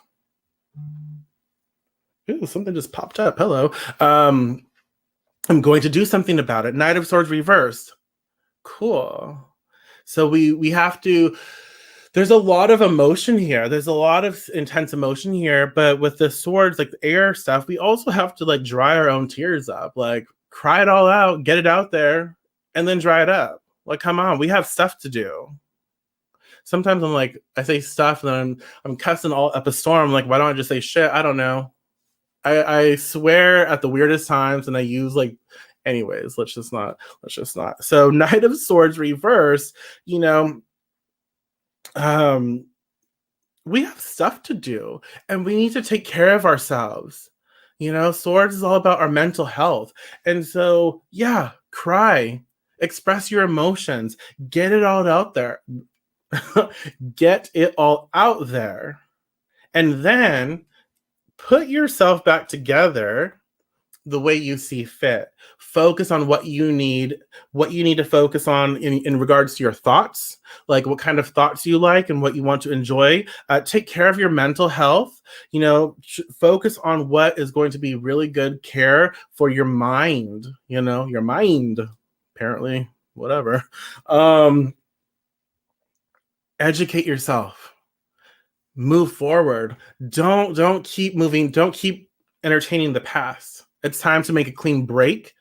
Ooh, something just popped up. Hello. I'm going to do something about it. Knight of Swords reversed. Cool. So we have to. There's a lot of emotion here. There's a lot of intense emotion here. But with the swords, like the air stuff, we also have to like dry our own tears up. Like cry it all out, get it out there, and then dry it up. Like, come on, we have stuff to do. Sometimes I'm like, I say stuff and then I'm cussing all up a storm. Like, why don't I just say shit? I don't know. I swear at the weirdest times and I use like, anyways, let's just not. So Knight of Swords reverse, you know, we have stuff to do and we need to take care of ourselves. You know, swords is all about our mental health. And so, yeah, cry, express your emotions, get it all out there. Get it all out there. And then put yourself back together the way you see fit. Focus on what you need to focus on in regards to your thoughts, like what kind of thoughts you like and what you want to enjoy. Take care of your mental health. You know, focus on what is going to be really good care for your mind. You know, your mind, apparently, whatever. Educate yourself. Move forward. Don't keep moving. Don't keep entertaining the past. It's time to make a clean break.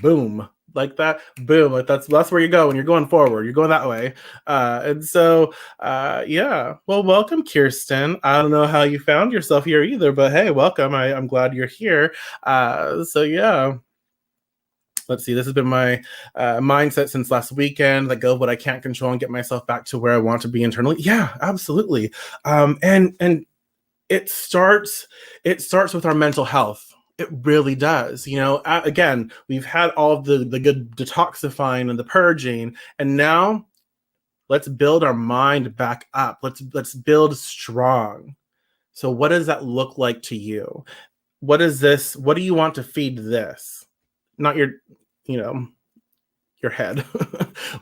Boom. Like that. Boom. Like that's where you're going. You're going forward. You're going that way. And so yeah. Well, welcome, Kirsten. I don't know how you found yourself here either, but hey, welcome. I'm glad you're here. So yeah. Let's see, this has been my mindset since last weekend. Let go of what I can't control and get myself back to where I want to be internally. Yeah, absolutely. And it starts with our mental health. It really does. You know, again, we've had all of the good detoxifying and the purging, and now let's build our mind back up. Let's build strong. So what does that look like to you? What is this? What do you want to feed this? Not your, you know, your head.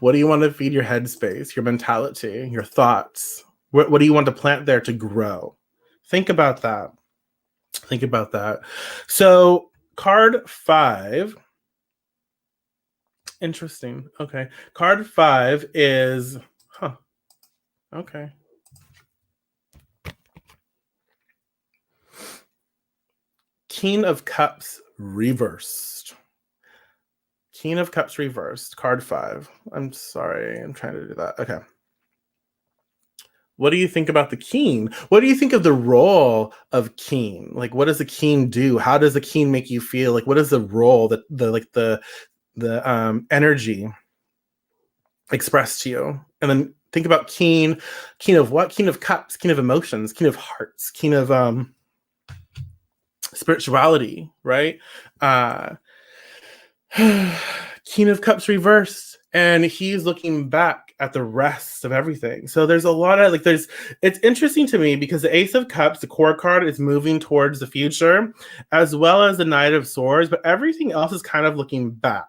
What do you want to feed your head space, your mentality, your thoughts? What do you want to plant there to grow? Think about that. So card 5. Interesting. Okay. Card 5 is, okay. King of Cups reversed. King of Cups reversed, card 5. I'm sorry, I'm trying to do that. Okay. What do you think about the king? What do you think of the role of king? Like, what does the king do? How does the king make you feel? Like, what is the role that the energy expressed to you? And then think about king of what? King of Cups, king of emotions, king of hearts, king of spirituality, right? King of Cups reversed, and he's looking back at the rest of everything. So there's a lot of it's interesting to me because the Ace of Cups, the core card, is moving towards the future, as well as the Knight of Swords, but everything else is kind of looking back.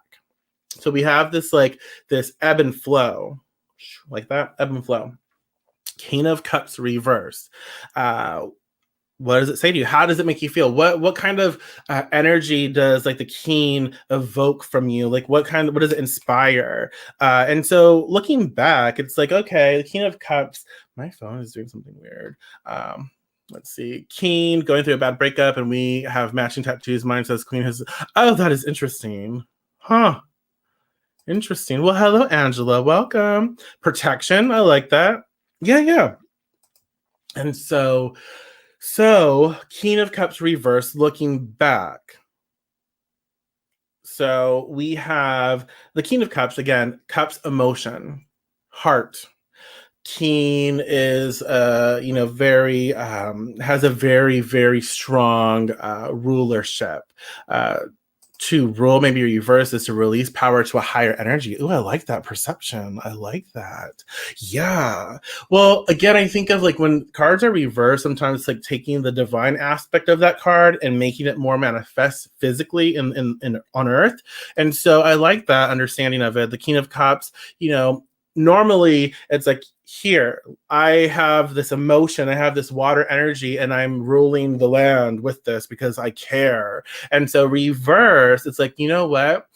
So we have this ebb and flow, like that, ebb and flow. King of Cups reversed. What does it say to you? How does it make you feel? What kind of energy does like the king evoke from you? Like what does it inspire? And so looking back, it's like, okay, the King of Cups, my phone is doing something weird. Let's see. King going through a bad breakup and we have matching tattoos. Mine says Queen has, oh, that is interesting. Huh. Interesting. Well, hello, Angela. Welcome. Protection. I like that. Yeah. And so King of Cups reverse, looking back. So we have the King of Cups, again, Cups emotion, heart. Keen is very has a very, very strong rulership. uh to rule, maybe reverse, is to release power to a higher energy. Ooh, I like that perception. I like that. Yeah. Well, again, I think of like when cards are reversed, sometimes it's like taking the divine aspect of that card and making it more manifest physically in on Earth. And so I like that understanding of it. The King of Cups, normally it's like, here, I have this emotion, I have this water energy, and I'm ruling the land with this because I care. And so reverse, it's like, you know what?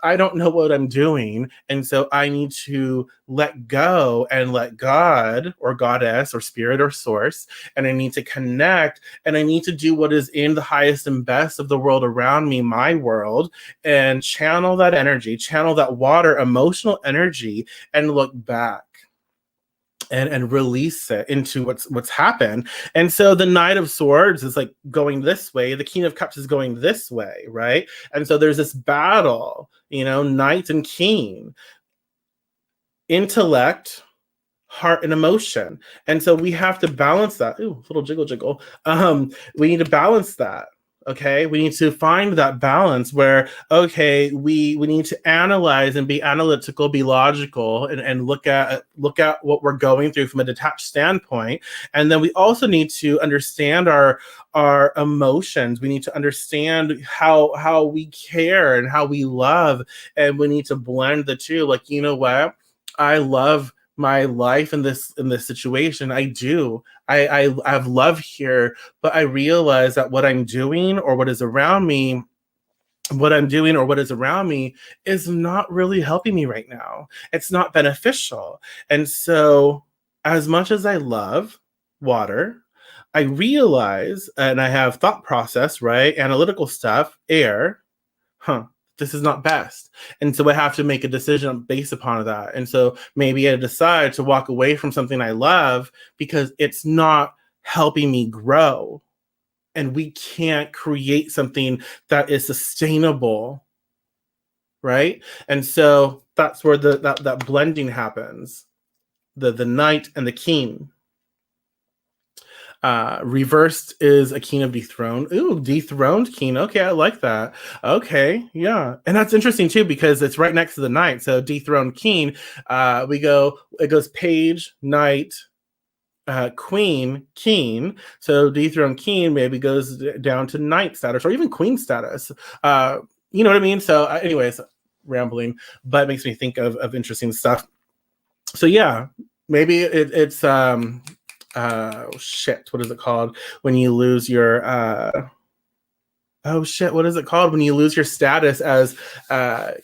I don't know what I'm doing. And so I need to let go and let God or goddess or spirit or source. And I need to connect, and I need to do what is in the highest and best of the world around me, my world, and channel that energy, channel that water emotional energy, and look back and release it into what's happened. And so the Knight of Swords is like going this way, the King of Cups is going this way, right? And so there's this battle, knight and king, intellect, heart, and emotion. And so we have to balance that. Ooh, little jiggle. We need to balance that. Okay, we need to find that balance where, okay, we need to analyze and be analytical, be logical, and look at what we're going through from a detached standpoint. And then we also need to understand our emotions. We need to understand how we care and how we love, and we need to blend the two. Like, you know what? I love my life in this situation. I do. I have love here, but I realize that what I'm doing or what is around me, what I'm doing or what is around me is not really helping me right now. It's not beneficial. And so, as much as I love water, I realize, and I have thought process, right? Analytical stuff, air, this is not best. And so I have to make a decision based upon that. And so maybe I decide to walk away from something I love because it's not helping me grow. And we can't create something that is sustainable, right? And so that's where that blending happens. The knight and the king. Reversed is a king of dethroned. Ooh, dethroned king. Okay, I like that. Okay, yeah. And that's interesting too, because it's right next to the knight. So dethroned king, it goes page, knight, queen, king. So dethroned king maybe goes down to knight status or even queen status. You know what I mean? So anyways, rambling, but it makes me think of interesting stuff. So yeah, maybe it's shit, what is it called when you lose your what is it called when you lose your status as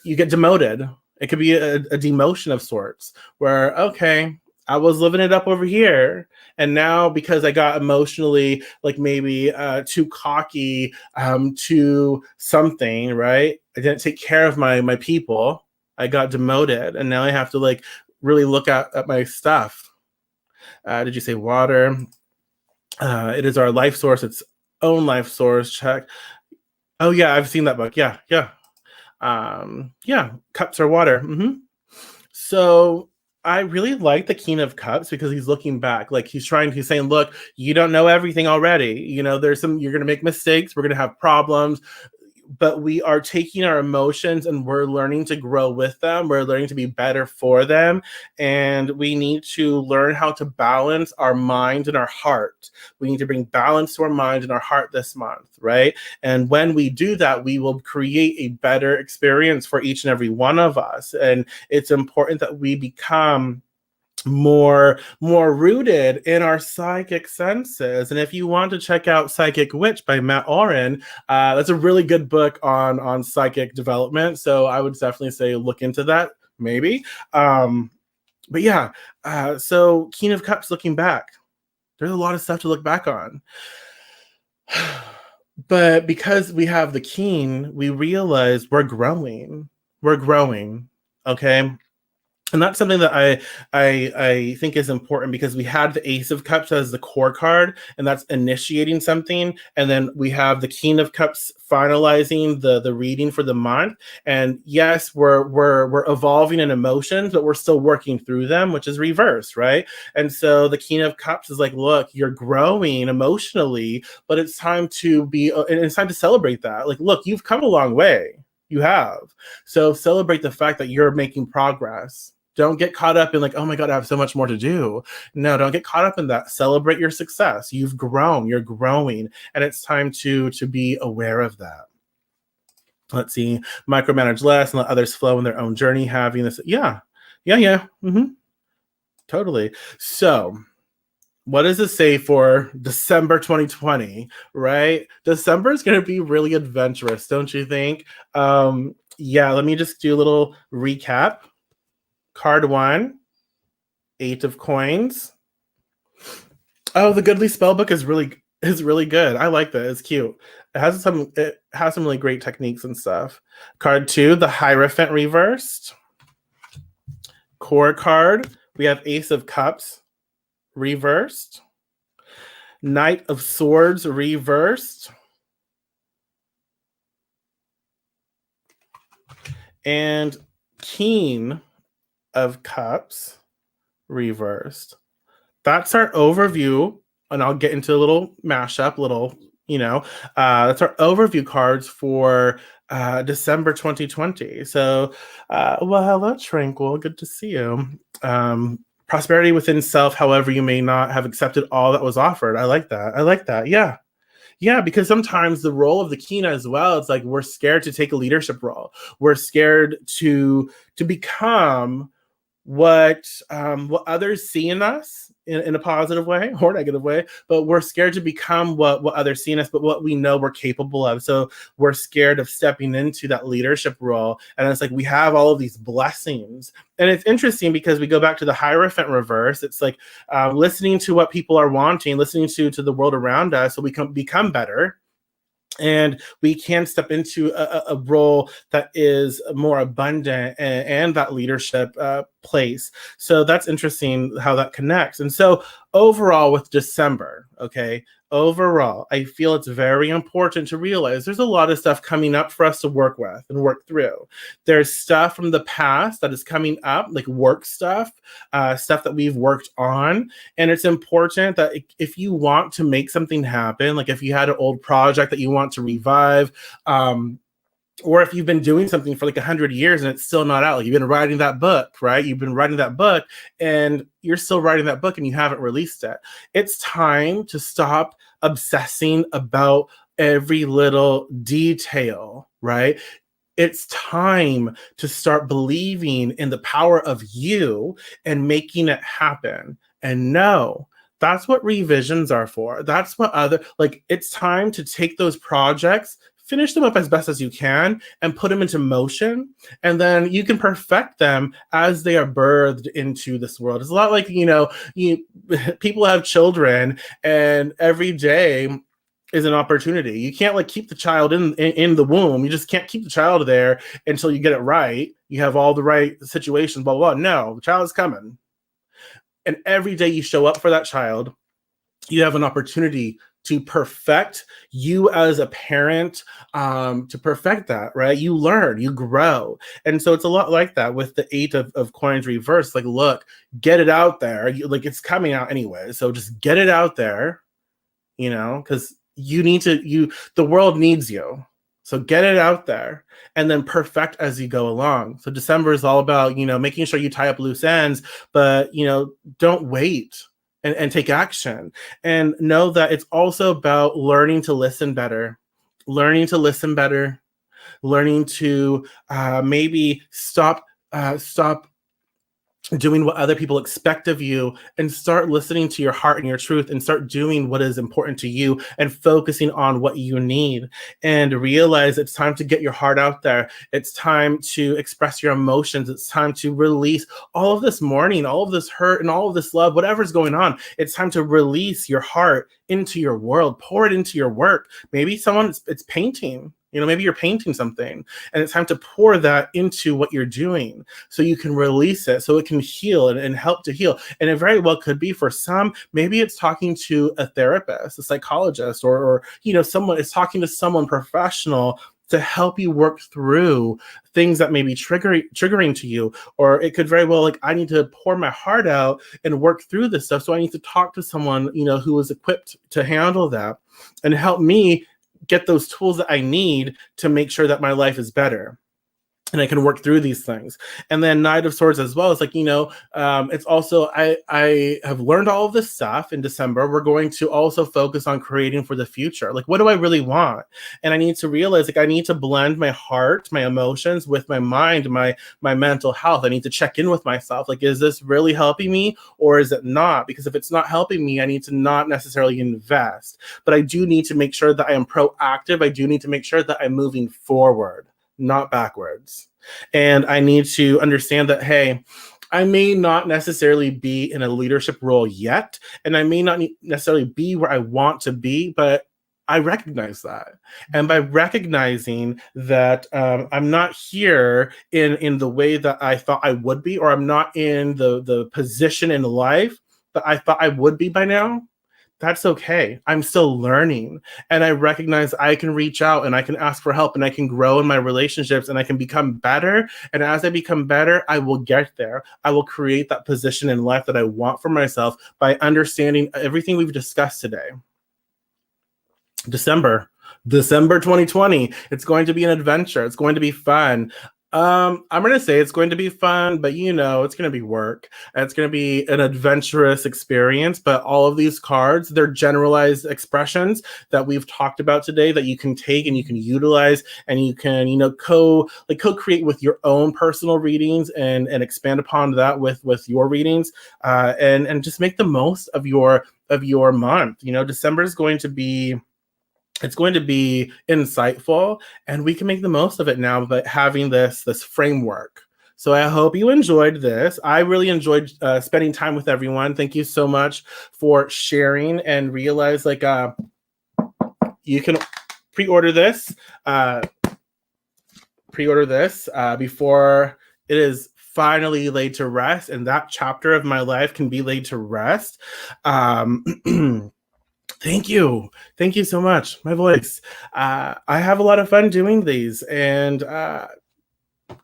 you get demoted? It could be a demotion of sorts, where, okay, I was living it up over here, and now because I got emotionally, like, maybe too cocky, to something, right? I didn't take care of my people. I got demoted, and now I have to like really look at my stuff. Did you say water? It is our life source, its own life source. Check. Oh yeah, I've seen that book. Yeah, yeah. Yeah, cups are water. So I really like the King of Cups because he's looking back. Like he's saying, look, you don't know everything already. You're gonna make mistakes, we're gonna have problems, but we are taking our emotions and we're learning to grow with them. We're learning to be better for them. And we need to learn how to balance our mind and our heart. We need to bring balance to our mind and our heart this month, right? And when we do that, we will create a better experience for each and every one of us. And it's important that we become more rooted in our psychic senses. And if you want to check out Psychic Witch by Matt Oren, that's a really good book on psychic development, so I would definitely say look into that, maybe. But yeah, so King of Cups, looking back, there's a lot of stuff to look back on. But because we have the king, we realize we're growing, okay? And that's something that I think is important, because we had the Ace of Cups as the core card, and that's initiating something, and then we have the King of Cups finalizing the reading for the month. And yes, we're evolving in emotions, but we're still working through them, which is reverse, right? And so the King of Cups is like, look, you're growing emotionally, but it's time to be, and it's time to celebrate that. Like, look, you've come a long way. You have. So celebrate the fact that you're making progress. Don't get caught up in like, oh my God, I have so much more to do. No, don't get caught up in that. Celebrate your success. You've grown, you're growing, and it's time to be aware of that. Let's see, micromanage less and let others flow in their own journey, having this. Yeah. Totally. So what does it say for December 2020, right? December is going to be really adventurous, don't you think? Yeah, let me just do a little recap. Card 1, 8 of coins. Oh, the Goodly Spellbook is really good. I like that. It's cute. It has some really great techniques and stuff. Card 2, the Hierophant reversed. Core card, we have Ace of Cups reversed. Knight of Swords reversed. And King of Cups reversed. That's our overview, and I'll get into a little mashup, that's our overview cards for December 2020. So, well, hello, Tranquil. Good to see you. Prosperity within self, however, you may not have accepted all that was offered. I like that. Yeah. Yeah, because sometimes the role of the Kina as well, it's like we're scared to take a leadership role. We're scared to become what others see in us in a positive way or negative way, but we're scared to become what others see in us, but what we know we're capable of. So we're scared of stepping into that leadership role. And it's like we have all of these blessings. And it's interesting because we go back to the Hierophant reverse. It's like listening to what people are wanting, listening to the world around us, so we can become better. And we can step into a role that is more abundant and that leadership place. So that's interesting how that connects. And so overall with December, okay, overall, I feel it's very important to realize there's a lot of stuff coming up for us to work with and work through. There's stuff from the past that is coming up, like work stuff, stuff that we've worked on. And it's important that if you want to make something happen, like if you had an old project that you want to revive, or if you've been doing something for like 100 years and it's still not out, like you've been writing that book, right? You've been writing that book and you're still writing that book and you haven't released it. It's time to stop obsessing about every little detail, right? It's time to start believing in the power of you and making it happen. And no, that's what revisions are for. That's what it's time to take those projects, finish them up as best as you can and put them into motion. And then you can perfect them as they are birthed into this world. It's a lot like, people have children and every day is an opportunity. You can't like keep the child in the womb. You just can't keep the child there until you get it right. You have all the right situations, blah, blah, blah. No, the child is coming. And every day you show up for that child, you have an opportunity to perfect you as a parent, to perfect that, right? You learn, you grow. And so it's a lot like that with the 8 of coins reversed. Like, look, get it out there. It's coming out anyway. So just get it out there, because the world needs you. So get it out there and then perfect as you go along. So December is all about, making sure you tie up loose ends, but, don't wait. And take action, and know that it's also about learning to listen better, learning to maybe stop doing what other people expect of you and start listening to your heart and your truth and start doing what is important to you and focusing on what you need, and realize it's time to get your heart out there. It's time to express your emotions. It's time to release all of this mourning, all of this hurt, and all of this love, whatever's going on. It's time to release your heart into your world, pour it into your work. Maybe it's painting. You know, maybe you're painting something and it's time to pour that into what you're doing so you can release it, so it can heal and help to heal. And it very well could be for some, maybe it's talking to a therapist, a psychologist, or you know, someone is talking to someone professional to help you work through things that may be triggering to you. Or it could very well, like, I need to pour my heart out and work through this stuff. So I need to talk to someone, you know, who is equipped to handle that and help me get those tools that I need to make sure that my life is better and I can work through these things. And then Knight of Swords as well. It's like, you know, it's also, I have learned all of this stuff in December. We're going to also focus on creating for the future. Like, what do I really want? And I need to realize, like, I need to blend my heart, my emotions with my mind, my mental health. I need to check in with myself. Like, is this really helping me or is it not? Because if it's not helping me, I need to not necessarily invest. But I do need to make sure that I am proactive. I do need to make sure that I'm moving forward, not backwards. And I need to understand that, hey, I may not necessarily be in a leadership role yet, and I may not necessarily be where I want to be, but I recognize that. And by recognizing that I'm not here in the way that I thought I would be, or I'm not in the position in life that I thought I would be by now, that's okay. I'm still learning. And I recognize I can reach out and I can ask for help and I can grow in my relationships and I can become better. And as I become better, I will get there. I will create that position in life that I want for myself by understanding everything we've discussed today. December 2020. It's going to be an adventure. It's going to be fun. I'm going to say it's going to be fun, but you know, it's going to be work. It's going to be an adventurous experience, but all of these cards, they're generalized expressions that we've talked about today that you can take and you can utilize and you can, you know, co-create with your own personal readings and expand upon that with your readings, and just make the most of your month. You know, December is going to be, it's going to be insightful and we can make the most of it now by having this framework. So I hope you enjoyed this. I really enjoyed spending time with everyone. Thank you so much for sharing, and realize, like, you can pre-order this before it is finally laid to rest, and that chapter of my life can be laid to rest. Thank you. Thank you so much. My voice. I have a lot of fun doing these, and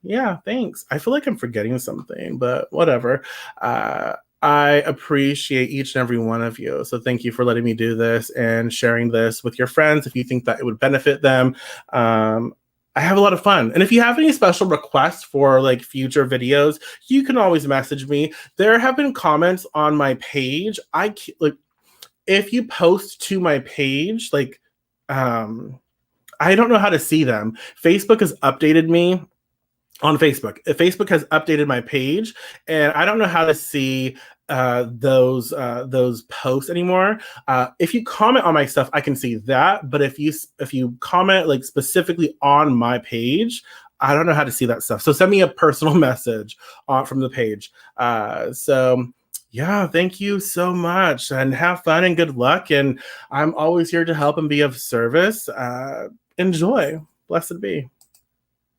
yeah, thanks. I feel like I'm forgetting something, but whatever. I appreciate each and every one of you. So thank you for letting me do this and sharing this with your friends if you think that it would benefit them. I have a lot of fun. And if you have any special requests for like future videos, you can always message me. There have been comments on my page. If you post to my page, like, I don't know how to see them. Facebook has updated me on Facebook. Facebook has updated my page, and I don't know how to see those posts anymore. If you comment on my stuff, I can see that. But if you comment like specifically on my page, I don't know how to see that stuff. So send me a personal message from the page. Yeah, thank you so much, and have fun and good luck. And I'm always here to help and be of service. Enjoy. Blessed be.